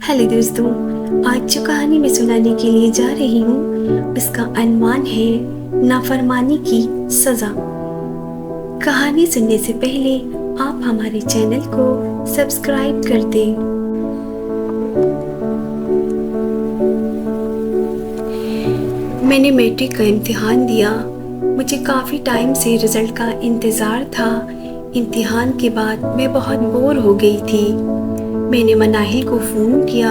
Hello दोस्तों, आज जो कहानी मैं सुनाने के लिए जा रही हूँ उसकाعنوان है नाफरमानी की सज़ा। कहानी सुनने से पहले आप हमारे चैनल को सब्सक्राइब कर दें। मैंने मैट्रिक का इम्तिहान दिया। मुझे काफ़ी टाइम से रिज़ल्ट का इंतज़ार था। इम्तिहान के बाद मैं बहुत बोर हो गई थी। मैंने मनाहिल को फ़ोन किया,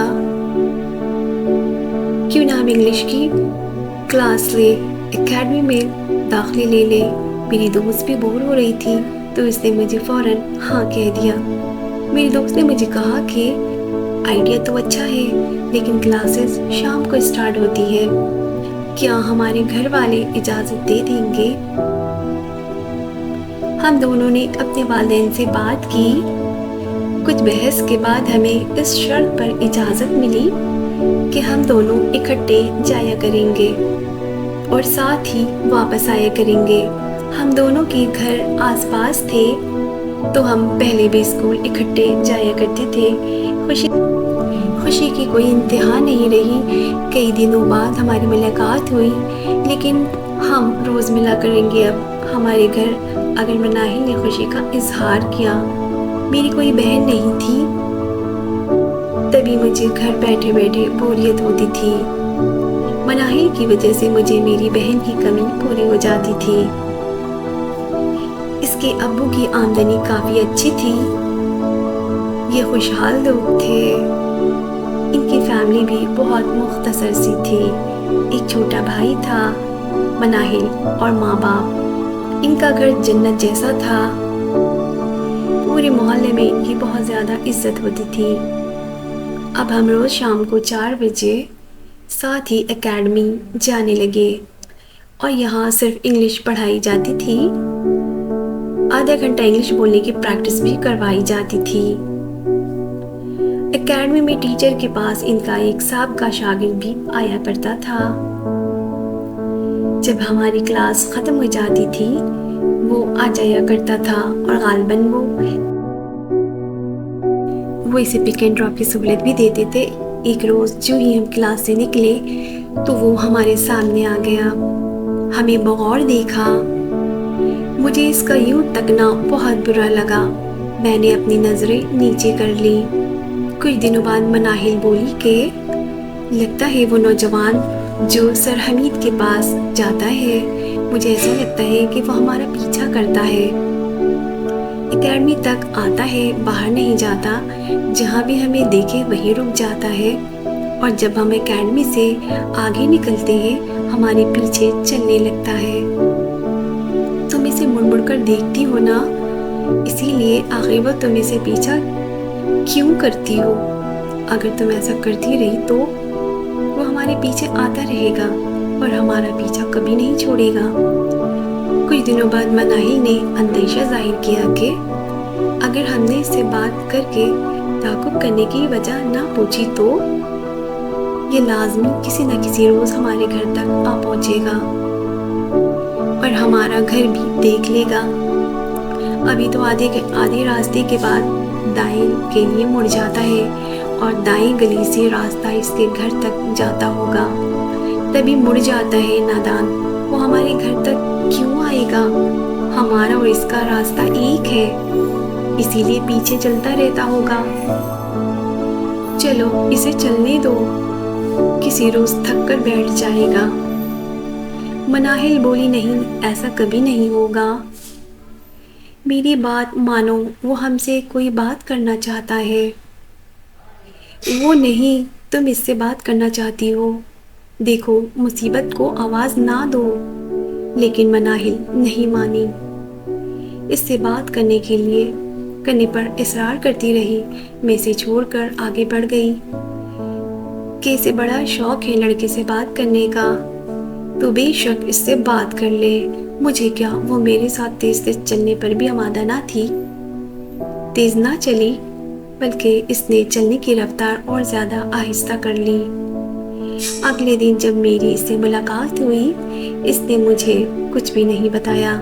क्यों ना हम इंग्लिश की क्लास ले, एकेडमी में दाखिले ले ले। मेरी दोस्त भी बोर हो रही थी तो उसने मुझे फ़ौरन हाँ कह दिया। मेरी दोस्त ने मुझे कहा कि आइडिया तो अच्छा है, लेकिन क्लासेस शाम को स्टार्ट होती है, क्या हमारे घर वाले इजाज़त दे देंगे? हम दोनों ने अपने वालिदैन से बात की। कुछ बहस के बाद हमें इस शर्त पर इजाज़त मिली कि हम दोनों इकट्ठे जाया करेंगे और साथ ही वापस आया करेंगे। हम दोनों के घर आसपास थे तो हम पहले भी स्कूल इकट्ठे जाया करते थे। खुशी की कोई इंतहा नहीं रही। कई दिनों बाद हमारी मुलाकात हुई, लेकिन हम रोज़ मिला करेंगे अब। हमारे घर अगर मनाहिल ने खुशी का इजहार किया। मेरी कोई बहन नहीं थी, तभी मुझे घर बैठे बैठे बोरियत होती थी। मनाहिल की वजह से मुझे मेरी बहन की कमी पूरी हो जाती थी। इसके अब्बू की आमदनी काफ़ी अच्छी थी, ये खुशहाल लोग थे। इनकी फैमिली भी बहुत मुख्तसर सी थी। एक छोटा भाई था, मनाहिल और माँ बाप। इनका घर जन्नत जैसा था। पूरे मोहल्ले में इनकी बहुत ज़्यादा इज्जत होती थी। अब हम रोज़ शाम को 4 बजे साथ ही एकेडमी जाने लगे और यहाँ सिर्फ इंग्लिश पढ़ाई जाती थी। आधा घंटा इंग्लिश बोलने की प्रैक्टिस भी करवाई जाती थी। एकेडमी में टीचर के पास इनका एक साहब शागिर्द भी आया करता था। जब हमारी क्लास ख़त्म हो जाती थी वो आ जाया करता था और गालिबन वो इसे पिक एंड ड्रॉप की सहूलत भी देते थे। एक रोज़ जो ही हम क्लास से निकले तो वो हमारे सामने आ गया। हमें बगौर देखा। मुझे इसका यूं तकना बहुत बुरा लगा। मैंने अपनी नज़रें नीचे कर ली। कुछ दिनों बाद मनाहिल बोली कि लगता है वो नौजवान जो सर हमीद के पास जाता है, मुझे ऐसा लगता है कि वो हमारा पीछा करता है। एकेडमी तक आता है, बाहर नहीं जाता। जहाँ भी हमें देखे वहीं रुक जाता है और जब हम एकेडमी से आगे निकलते हैं हमारे पीछे चलने लगता है। तुम इसे मुड़ मुड़ कर देखती हो ना, इसीलिए आखिर वो तुम इसे पीछा क्यों करती हो? अगर तुम ऐसा करती रही तो वो हमारे पीछे आता रहेगा और हमारा पीछा कभी नहीं छोड़ेगा। कुछ दिनों बाद मनाहिल ने अंदेशा जाहिर किया कि अगर हमने इससे बात करके ताक़ुब करने की वजह ना पूछी तो ये लाजमी किसी न किसी रोज़ हमारे घर तक आ पहुँचेगा और हमारा घर भी देख लेगा। अभी तो आधे रास्ते के बाद दाएं के लिए मुड़ जाता है और दाएं गली से रास्ता इसके घर तक जाता होगा। तभी मुड़ जाता है नादान। वो हमारे घर तक क्यों आएगा? हमारा और इसका रास्ता एक है, इसीलिए पीछे चलता रहता होगा। चलो इसे चलने दो, किसी रोज थक कर बैठ जाएगा। मनाहिल बोली, नहीं, ऐसा कभी नहीं होगा। मेरी बात मानो, वो हमसे कोई बात करना चाहता है। वो नहीं, तुम इससे बात करना चाहती हो। देखो, मुसीबत को आवाज़ ना दो। लेकिन मनाहिल नहीं मानी। इससे बात करने पर इसरार करती रही। मैं इसे छोड़कर आगे बढ़ गई कि इसे बड़ा शौक है लड़के से बात करने का, तो बेशक इससे बात कर ले। मुझे क्या, वो मेरे साथ तेज तेज चलने पर भी आमादा ना थी। तेज ना चली, बल्कि इसने चलने की रफ्तार और ज़्यादा आहिस्ता कर ली। अगले दिन जब मेरी इससे मुलाकात हुई, इसने मुझे कुछ भी नहीं बताया।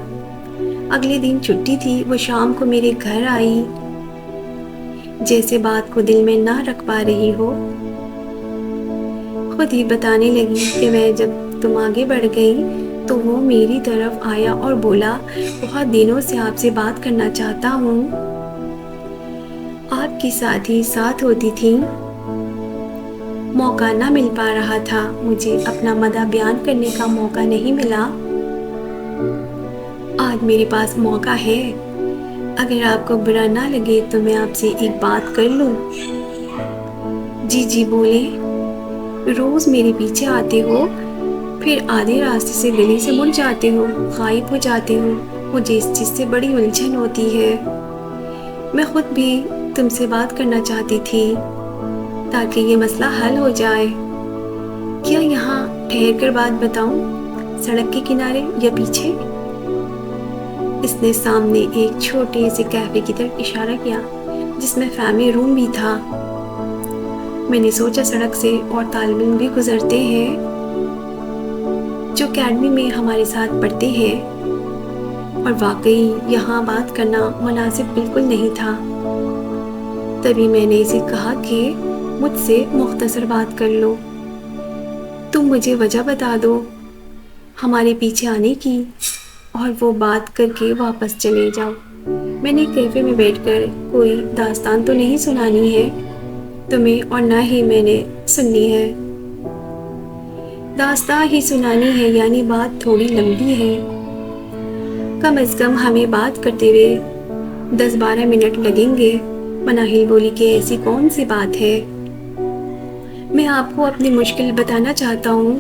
अगले दिन छुट्टी थी, वो शाम को मेरे घर आई। जैसे बात को दिल में ना रख पा रही हो। खुद ही बताने लगी कि मैं जब तुम आगे बढ़ गई तो वो मेरी तरफ आया और बोला, बहुत दिनों से आपसे बात करना चाहता हूँ। आपकी साथी साथ होती थी, मौका ना मिल पा रहा था, मुझे अपना मदा बयान करने का मौका नहीं मिला। आज मेरे पास मौका है। अगर आपको बुरा ना लगे तो मैं आपसे एक बात कर लूं। जी जी बोले। रोज मेरे पीछे आते हो, फिर आधे रास्ते से गली से मुड़ जाते हो, गायब हो जाते हो। मुझे इस चीज़ से बड़ी उलझन होती है। मैं खुद भी तुमसे बात करना चाहती थी ताकि ये मसला हल हो जाए। क्या यहाँ ठहर कर बात बताऊं, सड़क के किनारे या पीछे? इसने सामने एक छोटे से कैफे की तरफ इशारा किया जिसमें फैमिली रूम भी था। मैंने सोचा सड़क से और तालिब इल्म भी गुजरते हैं जो अकेडमी में हमारे साथ पढ़ते हैं, और वाकई यहाँ बात करना मुनासिब बिल्कुल नहीं था। तभी मैंने इसे कहा कि मुझसे मुख्तसर बात कर लो, तुम मुझे वजह बता दो हमारे पीछे आने की और वो बात करके वापस चले जाओ। मैंने कैफ़े में बैठकर कोई दास्तान तो नहीं सुनानी है तुम्हें, और ना ही मैंने सुननी है। दास्तान ही सुनानी है यानी बात थोड़ी लंबी है। कम से कम हमें बात करते हुए 10-12 मिनट लगेंगे। मनाहिल बोली कि ऐसी कौन सी बात है? मैं आपको अपनी मुश्किल बताना चाहता हूँ।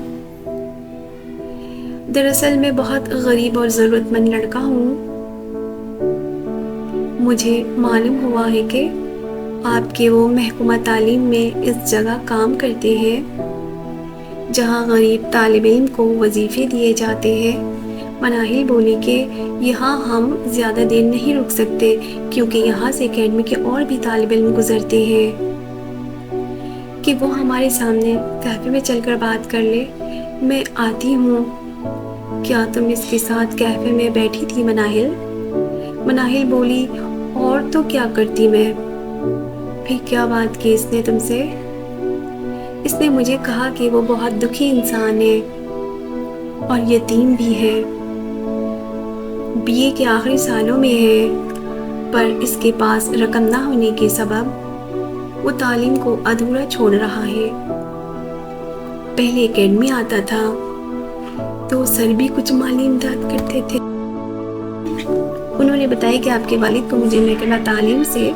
दरअसल मैं बहुत गरीब और ज़रूरतमंद लड़का हूँ। मुझे मालूम हुआ है कि आपके वो महकमा तालीम में इस जगह काम करते हैं जहाँ गरीब तालिब इल्म को वजीफ़े दिए जाते हैं। मनाहिल बोली कि यहाँ हम ज़्यादा देर नहीं रुक सकते क्योंकि यहाँ से अकेडमी के और भी तालिब इल्म गुजरते हैं कि वो हमारे सामने कैफ़े में चलकर बात कर ले। मैं आती हूँ। क्या तुम इसके साथ कैफ़े में बैठी थी मनाहिल? मनाहिल बोली, और तो क्या करती मैं। फिर क्या बात की इसने तुमसे? इसने मुझे कहा कि वो बहुत दुखी इंसान है और यतीम भी है, बीए के आखिरी सालों में है, पर इसके पास रकम ना होने के सबब वो तालीम को अधूरा छोड़ रहा है। पहले एकेडमी आता था तो सर भी कुछ माली इमदाद करते थे। उन्होंने बताया कि आपके वालिद को मुझे महकमा तालीम से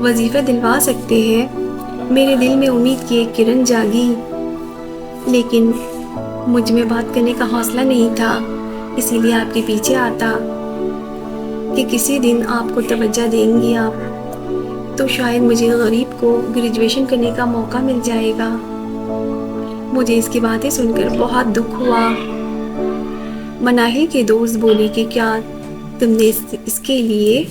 वजीफ़ा दिलवा सकते हैं। मेरे दिल में उम्मीद की एक किरण जागी, लेकिन मुझ में बात करने का हौसला नहीं था, इसीलिए आपके पीछे आता कि किसी दिन आपको तवज्जो देंगी आप तो शायद मुझे गरीब को ग्रेजुएशन करने का मौका मिल जाएगा। मुझे इसकी बातें सुनकर बहुत दुख हुआ। मनाहिल के दोस्त बोले कि क्या तुमने इसके लिए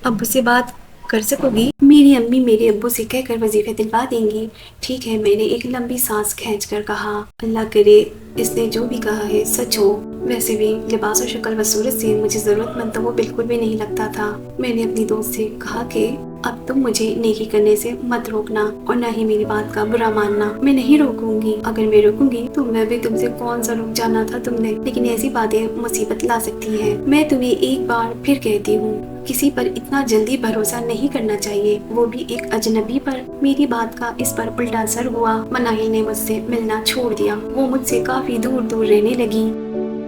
अब्बू से बात कर सकोगी? मेरी अम्मी मेरे अब्बू से कहकर वजीफे दिलवा देंगी। ठीक है, मैंने एक लंबी सांस खींचकर कहा। अल्लाह करे इसने जो भी कहा है सच हो। वैसे भी लिबास और शक्ल व सूरत से मुझे ज़रूरतमंद तो वो बिल्कुल भी नहीं लगता था। मैंने अपनी दोस्त से कहा कि अब तुम मुझे नेकी करने से मत रोकना और ना ही मेरी बात का बुरा मानना। मैं नहीं रोकूंगी। अगर मैं रोकूंगी तो मैं भी तुमसे कौन सा रुक जाना था तुमने, लेकिन ऐसी बातें मुसीबत ला सकती है। मैं तुम्हें एक बार फिर कहती हूँ, किसी पर इतना जल्दी भरोसा नहीं करना चाहिए, वो भी एक अजनबी पर। मेरी बात का इस पर उल्टा असर हुआ। मनाहिल ने मुझसे मिलना छोड़ दिया। वो मुझसे काफी दूर दूर रहने लगी।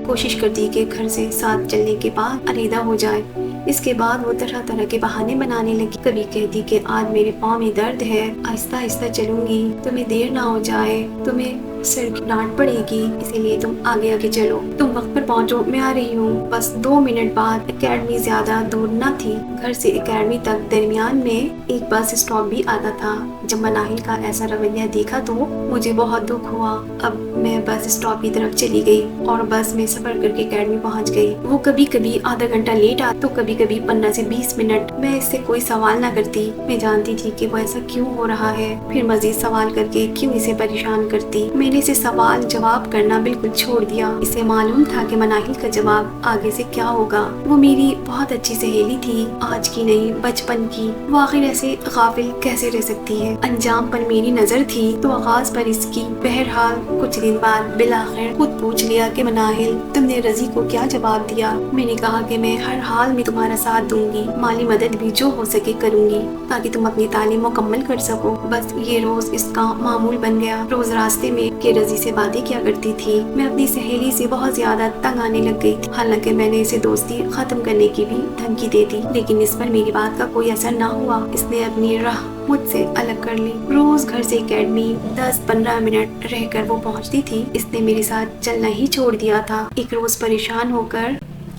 कोशिश करती कि घर से साथ चलने के बाद अलग हो जाए। इसके बाद वो तरह तरह के बहाने बनाने लगी। कभी कहती कि आज मेरे पाँव में दर्द है, आहिस्ता आहिस्ता चलूंगी, तुम्हें देर ना हो जाए, तुम्हें सर की डांट पड़ेगी, इसीलिए तुम आगे आगे चलो, तुम वक्त पर पहुंचो, मैं आ रही हूँ। बस 2 मिनट बाद एकेडमी ज्यादा दूर न थी। घर से एकेडमी तक दरमियान में एक बस स्टॉप भी आता था। जब मनाहिल का ऐसा रवैया देखा तो मुझे बहुत दुख हुआ। अब मैं बस स्टॉप की तरफ चली गई और बस में सफर करके एकेडमी पहुंच गई। वो कभी कभी आधा घंटा लेट आ तो कभी कभी 15 से 20 मिनट میں اس سے کوئی سوال نہ کرتی، میں جانتی تھی کہ وہ ایسا کیوں ہو رہا ہے، پھر مزید سوال کر کے کیوں اسے پریشان کرتی۔ میں نے اسے سوال جواب کرنا بالکل چھوڑ دیا۔ اسے معلوم تھا کہ مناہل کا جواب آگے سے کیا ہوگا۔ وہ میری بہت اچھی سہیلی تھی، آج کی نہیں بچپن کی۔ وہ آخر ایسے غافل کیسے رہ سکتی ہے؟ انجام پر میری نظر تھی تو آغاز پر اس کی۔ بہرحال کچھ دن بعد بالآخر خود پوچھ لیا کہ مناہل تم نے رضی کو کیا جواب دیا؟ میں نے کہا کہ میں ہر حال میں تمہارا ساتھ دوں گی، مالی مدد بھی جو ہو سکے کروں گی تاکہ تم اپنی تعلیم مکمل کر سکو۔ بس یہ روز اس کا معمول بن گیا۔ روز راستے میں کہ رضی سے باتیں کیا کرتی تھی، میں اپنی سہیلی سے بہت زیادہ تنگ آنے لگ گئی تھی۔ حالانکہ میں نے اسے دوستی ختم کرنے کی بھی دھمکی دے دی، لیکن اس پر میری بات کا کوئی اثر نہ ہوا۔ اس نے اپنی راہ مجھ سے الگ کر لی۔ روز گھر سے اکیڈمی 10-15 منٹ رہ کر وہ پہنچتی تھی۔ اس نے میرے ساتھ چلنا ہی چھوڑ دیا تھا۔ ایک روز پریشان ہو کر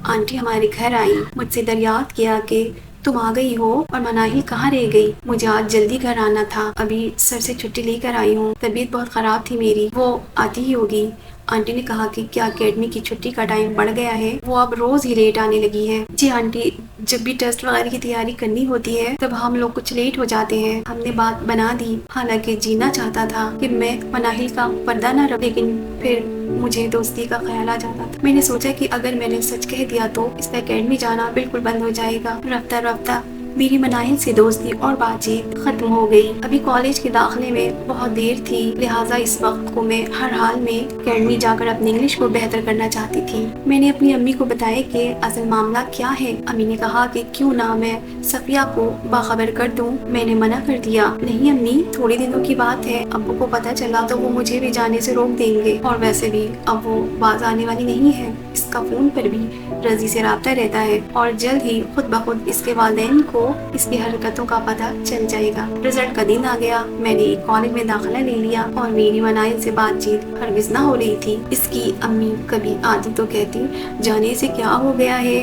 آنٹی ہمارے گھر آئی، مجھ سے دریافت کیا کہ تم آ گئی ہو اور مناہل کہاں رہ گئی؟ مجھے آج جلدی گھر آنا تھا، ابھی سر سے چھٹی لے کر آئی ہوں، طبیعت بہت خراب تھی میری۔ وہ آتی ہی ہوگی۔ آنٹی نے کہا کہ کیا اکیڈمی کی چھٹی کا ٹائم بڑھ گیا ہے؟ وہ اب روز ہی لیٹ آنے لگی ہے۔ جی آنٹی، جب بھی ٹیسٹ وغیرہ کی تیاری کرنی ہوتی ہے تب ہم لوگ کچھ لیٹ ہو جاتے ہیں۔ ہم نے بات بنا دی، حالانکہ جینا چاہتا تھا کہ میں مناہل کا پردہ نہ رکھ، لیکن پھر مجھے دوستی کا خیال آ جاتا تھا۔ میں نے سوچا کہ اگر میں نے سچ کہہ دیا تو اس کا اکیڈمی جانا بالکل بند ہو جائے گا۔ رفتہ رفتہ میری مناہل سے دوستی اور بات چیت ختم ہو گئی۔ ابھی کالج کے داخلے میں بہت دیر تھی، لہٰذا اس وقت کو میں ہر حال میں اکیڈمی جا کر اپنی انگلش کو بہتر کرنا چاہتی تھی۔ میں نے اپنی امی کو بتایا کہ اصل معاملہ کیا ہے۔ امی نے کہا کہ کیوں نہ میں صفیہ کو باخبر کر دوں۔ میں نے منع کر دیا، نہیں امی، تھوڑے دنوں کی بات ہے، ابو کو پتہ چلا تو وہ مجھے بھی جانے سے روک دیں گے، اور ویسے بھی اب وہ باز آنے والی نہیں ہے۔ اس کا فون پر بھی رضی سے رابطہ رہتا ہے اور جلد ہی خود بخود اس کے والدین کو اس کی حرکتوں کا پتہ چل جائے گا۔ رزلٹ کا دن آ گیا، میں نے ایک کالج میں داخلہ لے لیا اور میری مناہل سے بات چیت ہرگز نہ ہو رہی تھی۔ اس کی امی کبھی آتی تو کہتی جانے سے کیا ہو گیا ہے،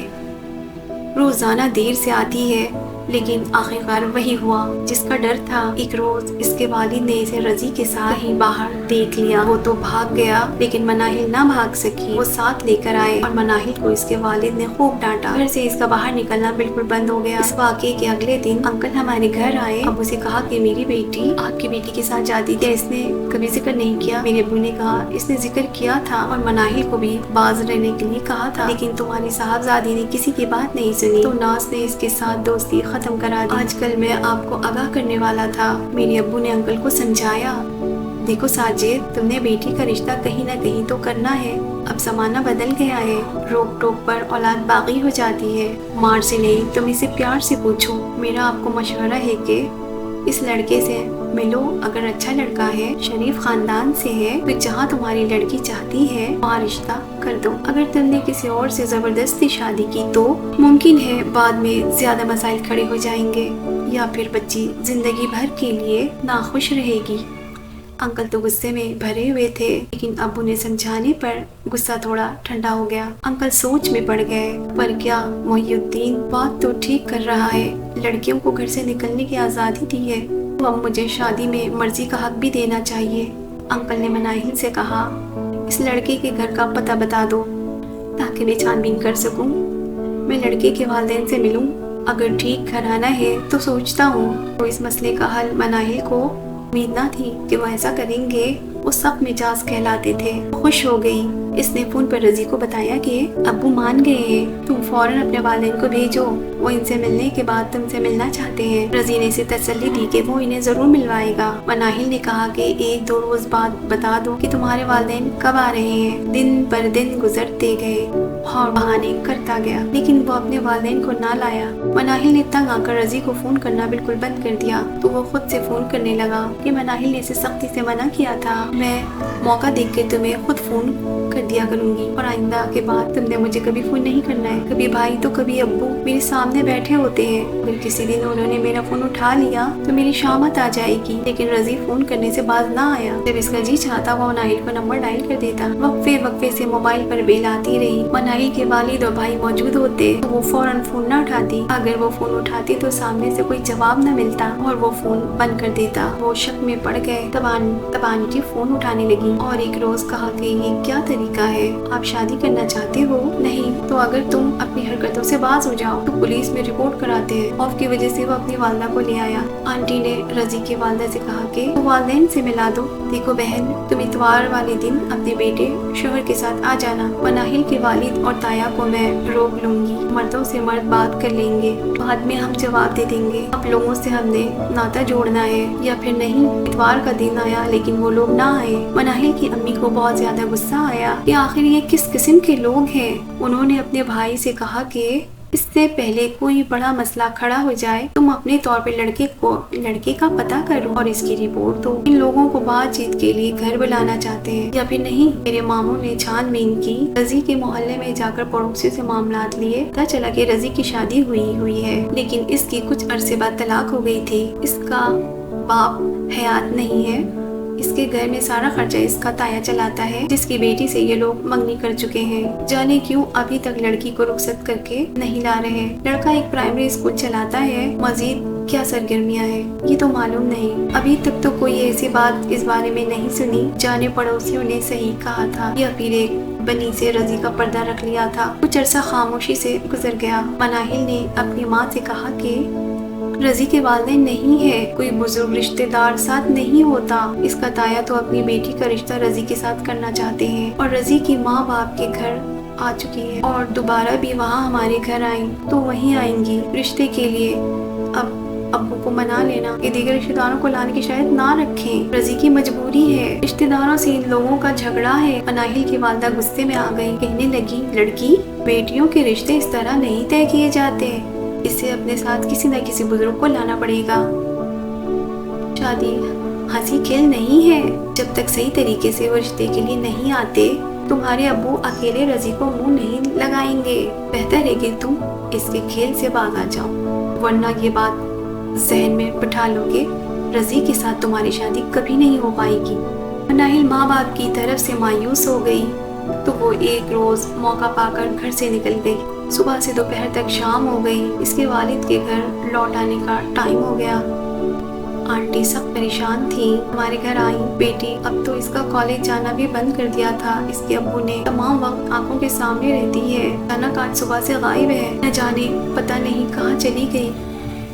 روزانہ دیر سے آتی ہے، لیکن آخرکار وہی ہوا جس کا ڈر تھا۔ ایک روز اس کے والد نے اسے رضی کے ساتھ کہیں باہر دیکھ لیا۔ وہ تو بھاگ گیا لیکن مناہل نہ بھاگ سکی۔ وہ ساتھ لے کر آئے اور مناہل کو اس کے والد نے خوب ڈانٹا۔ گھر سے اس کا باہر نکلنا بالکل بند ہو گیا۔ اس واقعے کے اگلے دن انکل ہمارے گھر آئے۔ ابو سے کہا کہ میری بیٹی آپ کی بیٹی کے ساتھ جاتی تھی، اس نے کبھی ذکر نہیں کیا۔ میرے ابو نے کہا اس نے ذکر کیا تھا اور مناہل کو بھی باز رہنے کے لیے کہا تھا، لیکن تمہاری صاحبزادی نے کسی کی بات نہیں سنی تو ناز نے اس کے ساتھ دوستی ختم کرا دی۔ آج کل میں آپ کو آگاہ کرنے والا تھا۔ میرے ابو نے انکل کو سمجھایا، دیکھو ساجد، تم نے بیٹی کا رشتہ کہیں نہ کہیں تو کرنا ہے، اب زمانہ بدل گیا ہے، روک ٹوک پر اولاد باغی ہو جاتی ہے، مار سے نہیں تم اسے پیار سے پوچھو۔ میرا آپ کو مشورہ ہے کہ اس لڑکے سے ملو، اگر اچھا لڑکا ہے، شریف خاندان سے ہے تو جہاں تمہاری لڑکی چاہتی ہے وہاں رشتہ کر دو۔ اگر تم نے کسی اور سے زبردستی شادی کی تو ممکن ہے بعد میں زیادہ مسائل کھڑے ہو جائیں گے، یا پھر بچی زندگی بھر کے لیے ناخوش رہے گی۔ انکل تو غصے میں بھرے ہوئے تھے، لیکن ابو نے سمجھانے پر غصہ تھوڑا ٹھنڈا ہو گیا۔ انکل سوچ میں پڑ گئے، پر کیا محی الدین بات تو ٹھیک کر رہا ہے، لڑکیوں کو گھر سے نکلنے کی آزادی دی ہے تو اب مجھے شادی میں مرضی کا حق بھی دینا چاہیے۔ انکل نے مناہل سے کہا اس لڑکے کے گھر کا پتہ بتا دو تاکہ میں چھان بین کر سکوں، میں لڑکے کے والدین سے ملوں، اگر ٹھیک گھرانہ ہے تو سوچتا ہوں تو اس مسئلے کا حل۔ مناہل کو امید نہ تھی کہ وہ ایسا کریں گے، وہ سخت مزاج کہلاتے تھے۔ خوش ہو گئی، اس نے فون پر رضی کو بتایا کہ ابو مان گئے ہیں، تم فوراً اپنے والدین کو بھیجو، وہ ان سے ملنے کے بعد تم سے ملنا چاہتے ہیں۔ رضی نے اسے تسلی دی کہ وہ انہیں ضرور ملوائے گا۔ مناہل نے کہا کہ 1-2 روز بعد بتا دو کہ تمہارے والدین کب آ رہے ہیں۔ دن پر دن گزرتے گئے اور بہانے کرتا گیا، لیکن وہ اپنے والدین کو نہ لایا۔ مناہل نے تنگ آ کر رضی کو فون کرنا بالکل بند کر دیا تو وہ خود سے فون کرنے لگا کہ مناہل نے اسے سختی سے منع کیا تھا، میں موقع دیکھ کے تمہیں خود فون کر دیا کروں گی، اور آئندہ کے بعد تم نے مجھے کبھی فون نہیں کرنا ہے۔ کبھی بھائی تو کبھی ابو میرے سامنے بیٹھے ہوتے ہیں، اگر کسی دن انہوں نے میرا فون اٹھا لیا تو میری شامت آ جائے گی۔ لیکن رضی فون کرنے سے باز نہ آیا۔ جب اس کا جی چاہتا وہ مناہل کو نمبر ڈائل کر دیتا۔ وقفے وقفے سے موبائل پر بیل آتی رہی۔ مناہل کے والد اور بھائی موجود ہوتے تو وہ فوراً فون نہ اٹھاتی۔ अगर वो फ़ोन उठाती तो सामने से कोई जवाब न मिलता और वो फ़ोन बंद कर देता। वो शक में पड़ गए। तब आंटी फ़ोन उठाने लगी और एक रोज़ कहा कि ये क्या तरीका है, आप शादी करना चाहते हो? नहीं तो अगर तुम अपनी हरकतों से बाज हो जाओ तो पुलिस में रिपोर्ट कराते हैं। खौफ की वजह से वो अपनी वालदा को ले आया। आंटी ने रजी की वालदा से कहा कि तो वालिदैन से मिला दो। देखो बहन, तुम इतवार वाले दिन अपने बेटे शोहर के साथ आ जाना। मनाहिल के वालिद और ताया को मैं रोक लूंगी। मर्दों से मर्द बात कर लेंगे, बाद में हम जवाब दे देंगे। अब लोगों से हमने नाता जोड़ना है या फिर नहीं। इतवार का दिन आया लेकिन वो लोग ना आए। मनाहिल की अम्मी को बहुत ज्यादा गुस्सा आया कि आखिर ये किस किस्म के लोग हैं। उन्होंने अपने भाई से कहा कि इससे पहले कोई बड़ा मसला खड़ा हो जाए तुम अपने तौर पे लड़के का पता करो और इसकी रिपोर्ट दो। इन लोगों को बातचीत के लिए घर बुलाना चाहते हैं या फिर नहीं। मेरे मामू ने छानबीन की। रजी के मोहल्ले में जाकर पड़ोसियों से मामलात लिए। पता चला कि रजी की शादी हुई है लेकिन इसकी कुछ अरसे बाद तलाक हो गई थी। इसका बाप हयात नहीं है। इसके घर में सारा खर्चा इसका ताया चलाता है जिसकी बेटी से ये लोग मंगनी कर चुके हैं। जाने क्यों अभी तक लड़की को रुखसत करके नहीं ला रहे। लड़का एक प्राइमरी स्कूल चलाता है। मजीद क्या सरगर्मियां हैं ये तो मालूम नहीं। अभी तक तो कोई ऐसी बात इस बारे में नहीं सुनी। जाने पड़ोसियों ने सही कहा था या फिर एक बनी से रजी का पर्दा रख लिया था। कुछ अरसा खामोशी से गुजर गया। मनाहिल ने अपनी माँ से कहा कि रजी के वालिदैन नहीं है, कोई बुजुर्ग रिश्तेदार साथ नहीं होता। इसका ताया तो अपनी बेटी का रिश्ता रजी के साथ करना चाहते हैं और रजी की माँ बाप के घर आ चुकी है और दोबारा भी वहाँ हमारे घर आई तो वहीं आएंगी रिश्ते के लिए। अब अब्बू को मना लेना कि दीगर रिश्तेदारों को लाने की शायद ना रखें। रजी की मजबूरी है। रिश्तेदारों से इन लोगों का झगड़ा है। मनाहिल की वालदा गुस्से में आ गई। कहने लगी, लड़की, बेटियों के रिश्ते इस तरह नहीं तय किए जाते। इसे अपने साथ किसी न किसी बुजुर्ग को लाना पड़ेगा। शादी हंसी खेल नहीं है। जब तक सही तरीके से वो रिश्ते के लिए नहीं आते तुम्हारे अब्बू अकेले रजी को मुंह नहीं लगाएंगे। बेहतर है कि तुम इसके खेल से बाज आ जाओ, वरना ये बात जहन में बिठा लोगे, रजी के साथ तुम्हारी शादी कभी नहीं हो पाएगी। मनाहिल माँ बाप की तरफ से मायूस हो गई तो वो एक रोज मौका पाकर घर से निकल गई। सुबह से दोपहर तक शाम हो गई। इसके वालिद के घर लौट आने का टाइम हो गया। आंटी सब परेशान थी। हमारे घर आई बेटी, अब तो इसका कॉलेज जाना भी बंद कर दिया था। इसके अब्बू ने तमाम वक्त आंखों के सामने रहती है। अचानक आज सुबह से गायब है। न जाने पता नहीं कहाँ चली गई।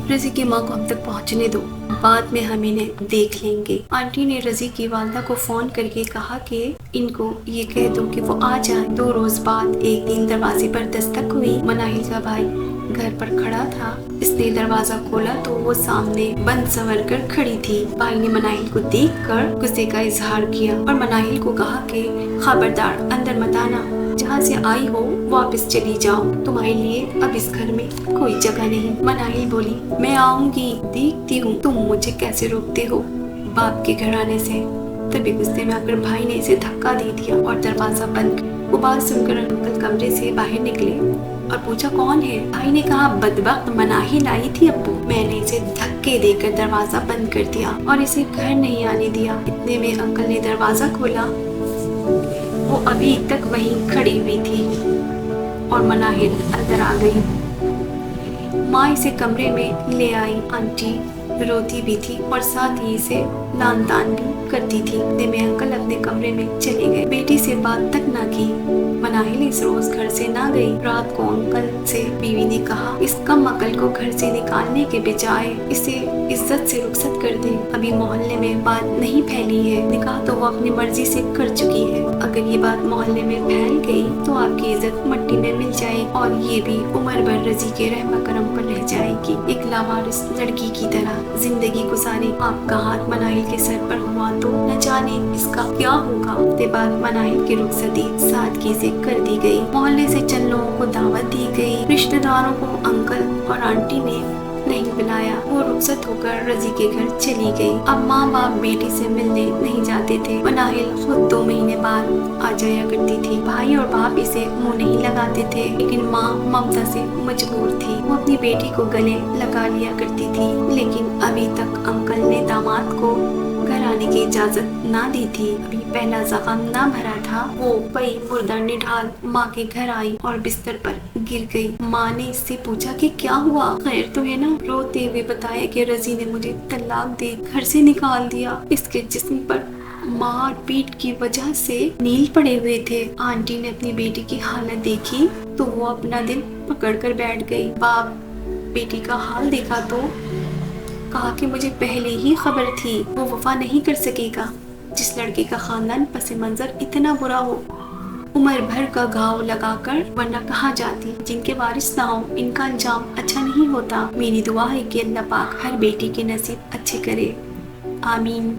रजी की माँ को अब तक पहुँचने दो, बाद में हम इन्हें देख लेंगे। आंटी ने रजी की वालदा को फोन करके कहा कि इनको ये कह दो कि वो आ जाए। 2 रोज बाद एक दिन दरवाजे पर दस्तक हुई। मनाहिल का भाई घर पर खड़ा था। इसने दरवाजा खोला तो वो सामने बंद संवर कर खड़ी थी। भाई ने मनाहिल को देखकर गुस्से का इजहार किया और मनाहिल को कहा कि खबरदार, अंदर मत आना, जहाँ से आई हो वापस चली जाओ, तुम्हारे लिए अब इस घर में कोई जगह नहीं। मनाहिल बोली, मैं आऊंगी, देखती हूँ तुम मुझे कैसे रोकते हो बाप के घर आने से। तभी गुस्से में आकर भाई ने इसे धक्का दे दिया और दरवाजा बंद कर। वो बात सुनकर अंकल कमरे से बाहर निकले और पूछा, कौन है? भाई ने कहा, बदबख्त मनाहिल आई थी अब्बू। मैंने इसे धक्के देकर दरवाजा बंद कर दिया और इसे घर नहीं आने दिया। इतने में अंकल ने दरवाजा खोला। वो अभी तक वहीं खड़ी हुई थी और मनाहिल अंदर आ गई। माँ इसे कमरे में ले आई। आंटी रोती भी थी और साथ ही इसे लान तान भी करती थी। में अंकल अपने कमरे में चले गए। बेटी से बात तक ना की। मनाहिल इस रोज घर से ना गई। रात को अंकल से बीवी ने कहा, इस कम अकल को घर से निकालने के बजाय इसे इज्जत से रुखसत कर दे। अभी मोहल्ले में बात नहीं फैली है, निकाह तो वो अपनी मर्जी से कर चुकी है। अगर ये बात मोहल्ले में फैल गई तो आपकी इज्जत मट्टी में मिल जाएगी और ये भी उम्र भर रजी के रहमा करम पर रह जाएगी। एक लावारिस लड़की की तरह जिंदगी गुजारे। आपका हाथ मनाहिल के सर पर हुआ तो न जाने इसका क्या होगा। उसके बाद मनाहिल की रुखसती सादगी से कर दी गई। मोहल्ले से चंद लोगों को दावत दी गई। रिश्तेदारों को अंकल और आंटी ने नहीं बुलाया। वो रुखसत होकर रजी के घर चली गई। अब माँ बाप बेटी से मिलने नहीं जाते थे। मनाहिल खुद 2 महीने बाद आ जाया करती थी। भाई और बाप इसे मुंह नहीं लगाते थे, लेकिन माँ ममता से मजबूर थी। वो अपनी बेटी को गले लगा लिया करती थी। लेकिन अभी तक अंकल ने दामाद को घर आने की इजाजत ना दी थी। अभी पहला जख्म ना भरा था, वो वही मुर्दा निढाल माँ के घर आई और बिस्तर पर गिर गई। माँ ने इससे पूछा कि क्या हुआ, खैर तो है ना। रोते हुए बताया कि रजी ने मुझे तलाक दे घर से निकाल दिया। इसके जिस्म पर मार पीट की वजह से नील पड़े हुए थे। आंटी ने अपनी बेटी की हालत देखी तो वो अपना दिल पकड़ कर बैठ गई। बाप बेटी का हाल देखा तो कहा कि मुझे पहले ही खबर थी वो वफा नहीं कर सकेगा जिस लड़के का खानदान पस मंजर इतना बुरा हो। उम्र भर का घाव लगाकर वरना कहाँ जाती। जिनके वारिस ना हो इनका अंजाम अच्छा नहीं होता। मेरी दुआ है कि अल्लाह पाक हर बेटी के नसीब अच्छे करे। आमीन।